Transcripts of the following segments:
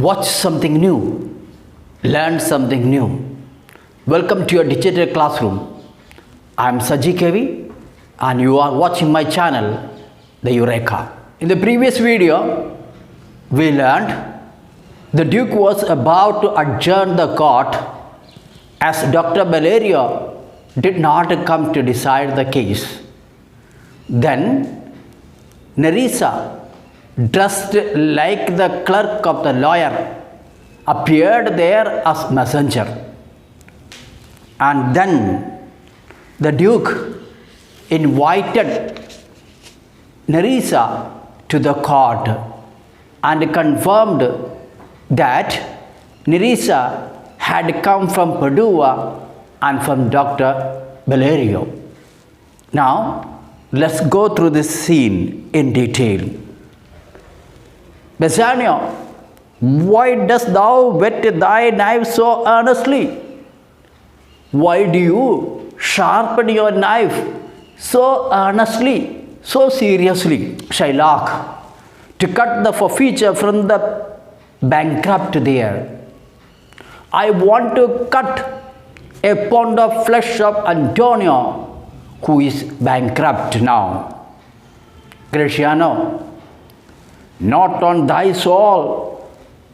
watch something new, learn something new. Welcome to your digital classroom. I am Saji Kevi and you are watching my channel, The Eureka. In the previous video, we learned the Duke was about to adjourn the court as Dr. Valerio did not come to decide the case. Then Nerissa, dressed like the clerk of the lawyer, appeared there as messenger. And then the Duke invited Nerissa to the court and confirmed that Nerissa had come from Padua and from Dr. Valerio. Now, let's go through this scene in detail. Bassanio, why dost thou whet thy knife so earnestly? Why do you sharpen your knife so earnestly, so seriously? Shylock, to cut the forfeiture from the bankrupt there. I want to cut a pound of flesh of Antonio, who is bankrupt now. Graciano, not on thy soul,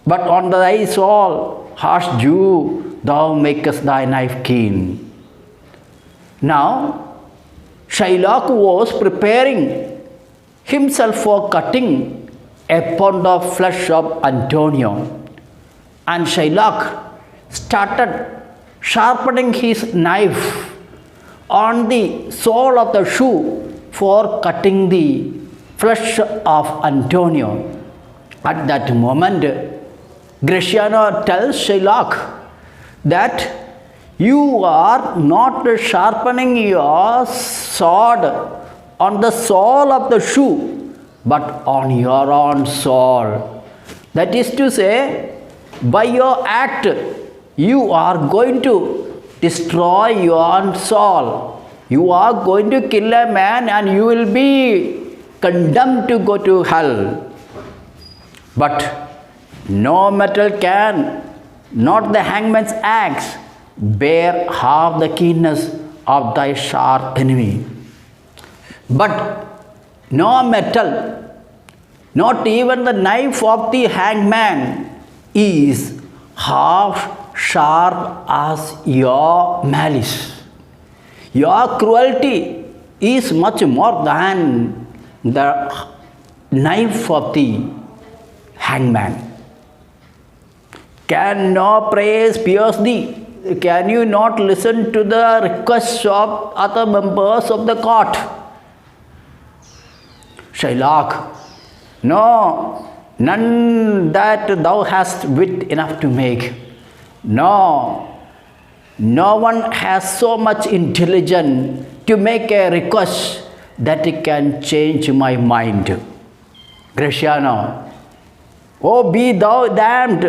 but on thy soul, harsh Jew, thou makest thy knife keen. Now, Shylock was preparing himself for cutting a pound of flesh of Antonio, and Shylock started sharpening his knife on the sole of the shoe for cutting the flesh of Antonio. At that moment, Graciano tells Shylock that you are not sharpening your sword on the sole of the shoe, but on your own soul. That is to say, by your act, you are going to destroy your own soul. You are going to kill a man and you will be condemned to go to hell. But no metal can, not the hangman's axe, bear half the keenness of thy sharp enemy. But no metal, not even the knife of the hangman, is half sharp as your malice. Your cruelty is much more than the knife of the hangman. Can no praise pierce thee? Can you not listen to the requests of other members of the court? Shylock, no, none that thou hast wit enough to make. No, no one has so much intelligence to make a request that it can change my mind. Graciano, oh, be thou damned,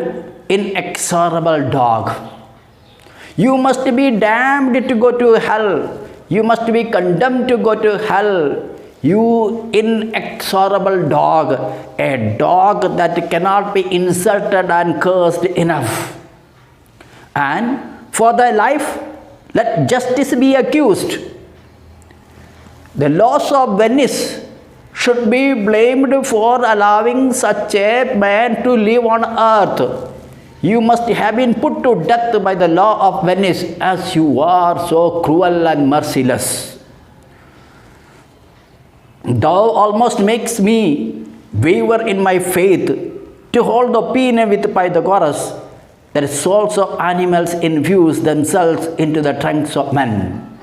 inexorable dog. You must be damned to go to hell. You must be condemned to go to hell. You inexorable dog, a dog that cannot be insulted and cursed enough. And for thy life, let justice be accused. The laws of Venice should be blamed for allowing such a man to live on earth. You must have been put to death by the law of Venice, as you are so cruel and merciless. Thou almost makes me waver in my faith to hold opinion with Pythagoras that souls of animals infuse themselves into the trunks of men.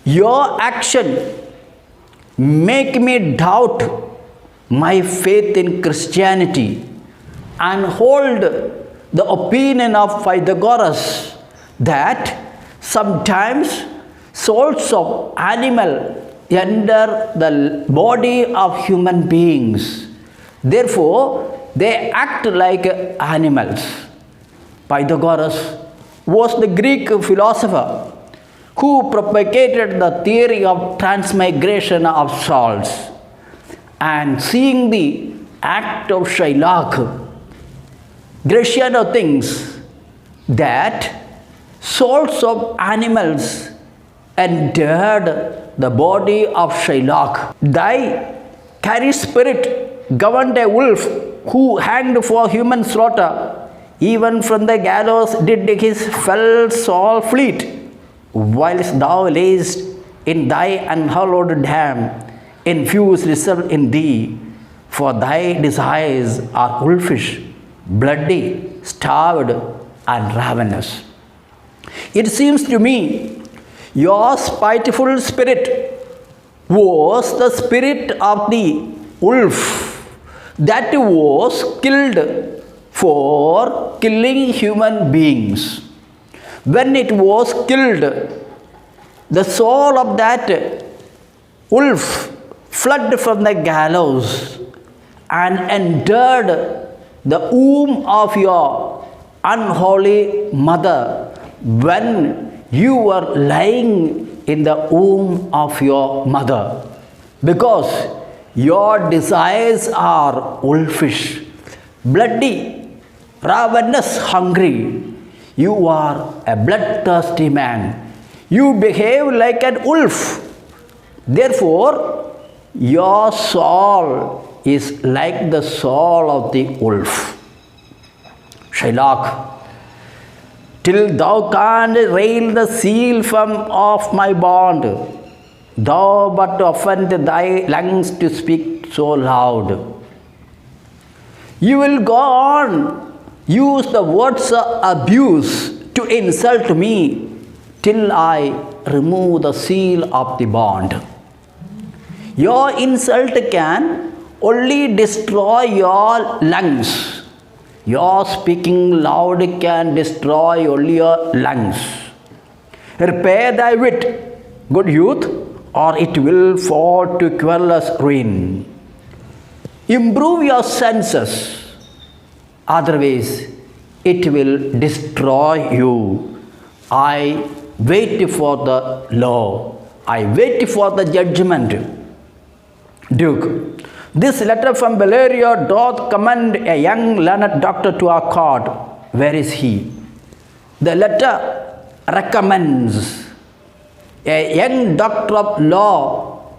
Your action make me doubt my faith in Christianity and hold the opinion of Pythagoras that sometimes souls of animal enter the body of human beings. Therefore, they act like animals. Pythagoras was the Greek philosopher who propagated the theory of transmigration of souls. And seeing the act of Shylock, Graciano thinks that souls of animals entered the body of Shylock. Thy currish spirit governed a wolf who hanged for human slaughter. Even from the gallows did his fell soul fleet, whilst thou layest in thy unhallowed dam, infuse reserve in thee, for thy desires are wolfish, bloody, starved, and ravenous. It seems to me your spiteful spirit was the spirit of the wolf that was killed for killing human beings. When it was killed, the soul of that wolf fled from the gallows and entered the womb of your unholy mother when you were lying in the womb of your mother, because your desires are wolfish, bloody, ravenous, hungry. You are a bloodthirsty man. You behave like an wolf. Therefore, your soul is like the soul of the wolf. Shylock, till thou canst rail the seal from off my bond, thou but offend thy lungs to speak so loud. You will go on, use the words of abuse to insult me till I remove the seal of the bond. Your insult can only destroy your lungs. Your speaking loud can destroy only your lungs. Repair thy wit, good youth, or it will fall to querulous ruin. Improve your senses, otherwise it will destroy you. I wait for the law. I wait for the judgment. Duke, this letter from Valerio doth commend a young learned doctor to our court. Where is he? The letter recommends a young doctor of law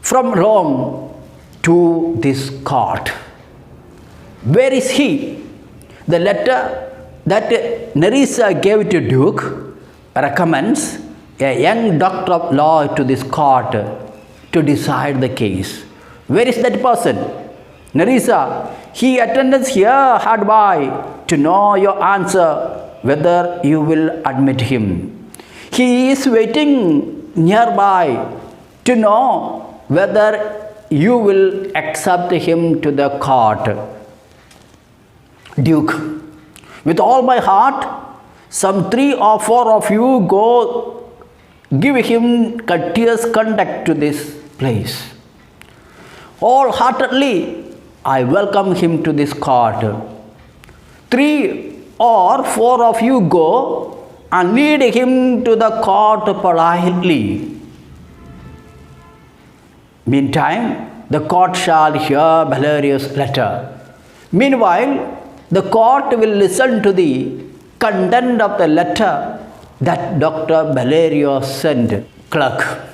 from Rome to this court. Where is he? The letter that Nerissa gave to Duke recommends a young doctor of law to this court to decide the case. Where is that person? Nerissa, he attends here hard by to know your answer, whether you will admit him. He is waiting nearby to know whether you will accept him to the court. Duke, with all my heart, some 3 or 4 of you go give him courteous conduct to this place. Wholeheartedly, I welcome him to this court. 3 or 4 of you go and lead him to the court politely. Meantime, the court shall hear Valerio's letter. Meanwhile, the court will listen to the content of the letter that Dr. Valerio sent. Clerk,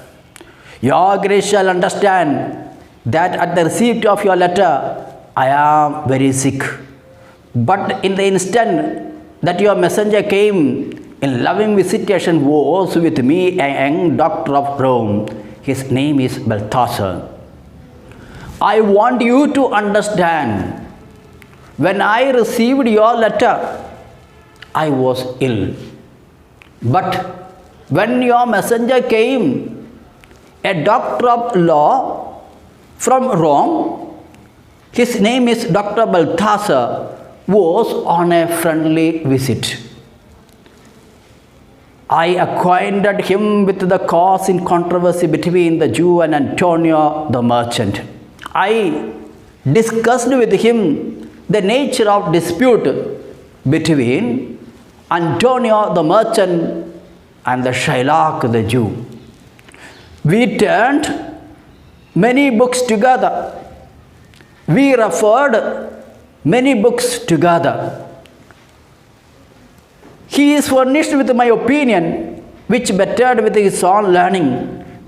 your grace shall understand that at the receipt of your letter, I am very sick. But in the instant that your messenger came, in loving visitation was with me a young doctor of Rome. His name is Balthasar. I want you to understand, when I received your letter, I was ill. But when your messenger came, a doctor of law from Rome, his name is Dr. Balthasar, was on a friendly visit. I acquainted him with the cause in controversy between the Jew and Antonio the merchant. I discussed with him the nature of dispute between Antonio the merchant and the Shylock the Jew. We turned many books together. We referred many books together. He is furnished with my opinion, which bettered with his own learning.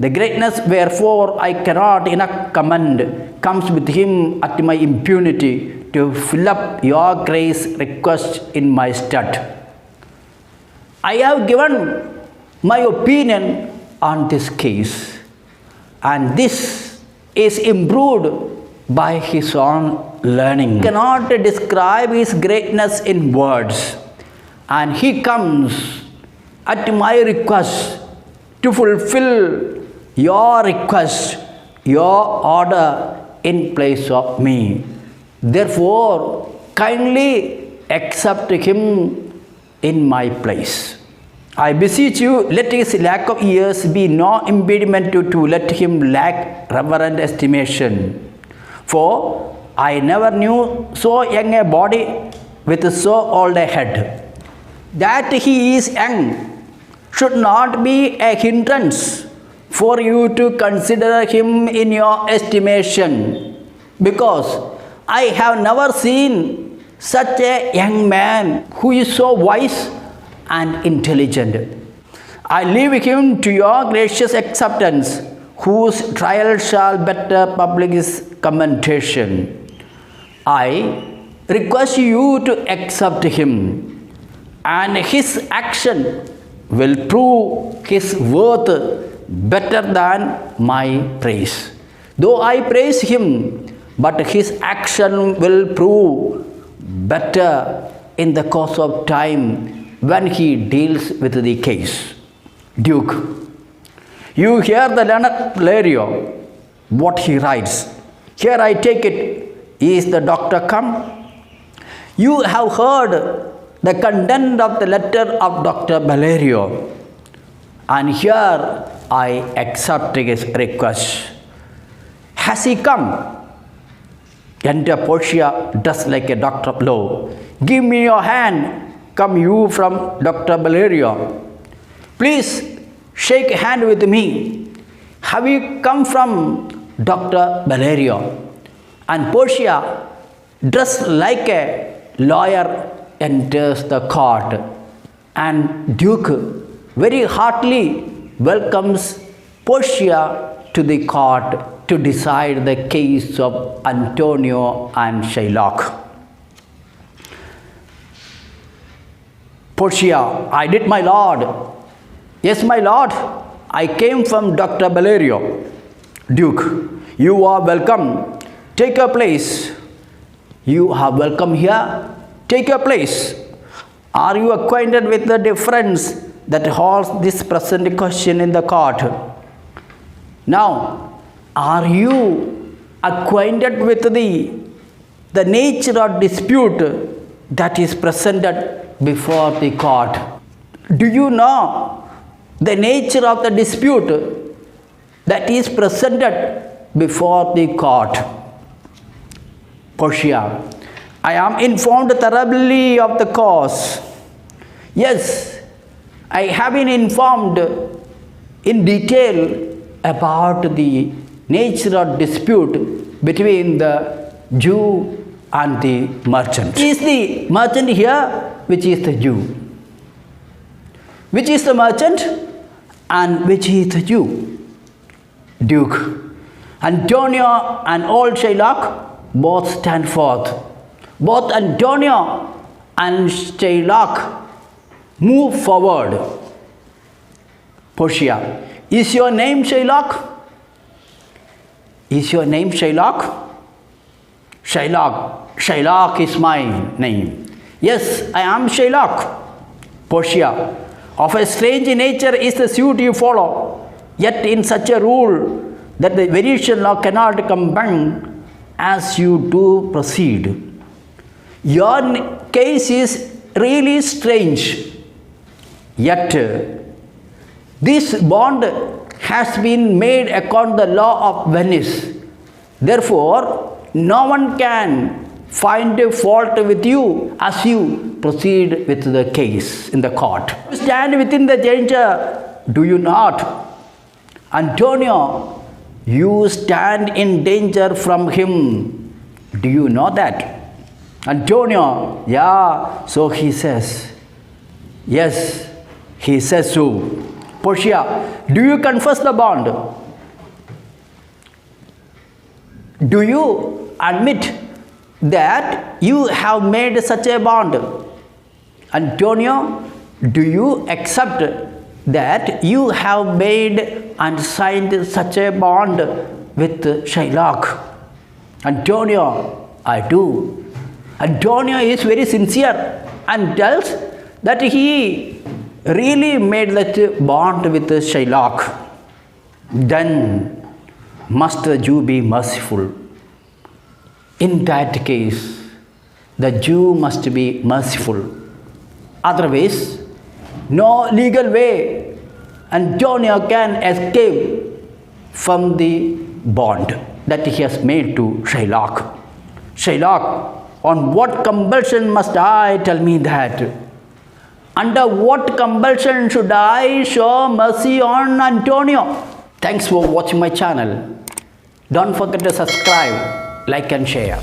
The greatness wherefore I cannot enough commend comes with him at my impunity to fill up your grace request in my stead. I have given my opinion on this case, and this is improved by his own learning. I cannot describe his greatness in words, and he comes at my request to fulfill your request, your order in place of me. Therefore, kindly accept him in my place. I beseech you, let his lack of years be no impediment to let him lack reverent estimation. For I never knew so young a body with so old a head. That he is young should not be a hindrance for you to consider him in your estimation, because I have never seen such a young man who is so wise and intelligent. I leave him to your gracious acceptance, whose trial shall better public his commendation. I request you to accept him, and his action will prove his worth better than my praise. Though I praise him, but his action will prove better in the course of time when he deals with the case. Duke, you hear the learned Valerio, what he writes. Here I take it, is the doctor come? You have heard the content of the letter of Dr. Valerio, and here I accept his request. Has he come? Enter Portia dressed like a doctor of law. Give me your hand. Come you from Dr. Valerio. Please shake hand with me. Have you come from Dr. Valerio? And Portia, dressed like a lawyer, enters the court, and Duke very heartily welcomes Portia to the court to decide the case of Antonio and Shylock. Portia, I did, my lord. Yes, my lord, I came from Dr. Valerio. Duke, you are welcome. Take your place. You are welcome here. Take your place. Are you acquainted with the difference that holds this present question in the court? Now, are you acquainted with the nature of dispute that is presented before the court? Do you know the nature of the dispute that is presented before the court? Portia, I am informed thoroughly of the cause. Yes, I have been informed in detail about the nature of dispute between the Jew and the merchant. Is the merchant here? Which is the Jew? Which is the merchant and which is the Jew? Duke, Antonio and old Shylock both stand forth. Both Antonio and Shylock move forward. Portia, is your name Shylock? Is your name Shylock? Shylock is my name. Yes, I am Shylock. Portia, of a strange nature is the suit you follow, yet in such a rule that the Venetian law cannot compel as you do proceed. Your case is really strange, yet this bond has been made according to the law of Venice. Therefore, no one can find a fault with you as you proceed with the case in the court. You stand within the danger, do you not? Antonio, you stand in danger from him. Do you know that? Antonio, yeah, so he says, yes, he says so. Portia, do you confess the bond? Do you admit that you have made such a bond? Antonio, do you accept that you have made and signed such a bond with Shylock? Antonio, I do. Antonio is very sincere and tells that he really made that bond with Shylock. Then must the Jew be merciful? In that case, the Jew must be merciful. Otherwise, no legal way Antonio can escape from the bond that he has made to Shylock. Shylock, on what compulsion must I? Tell me that. Under what compulsion should I show mercy on Antonio? Thanks for watching my channel. Don't forget to subscribe, like and share.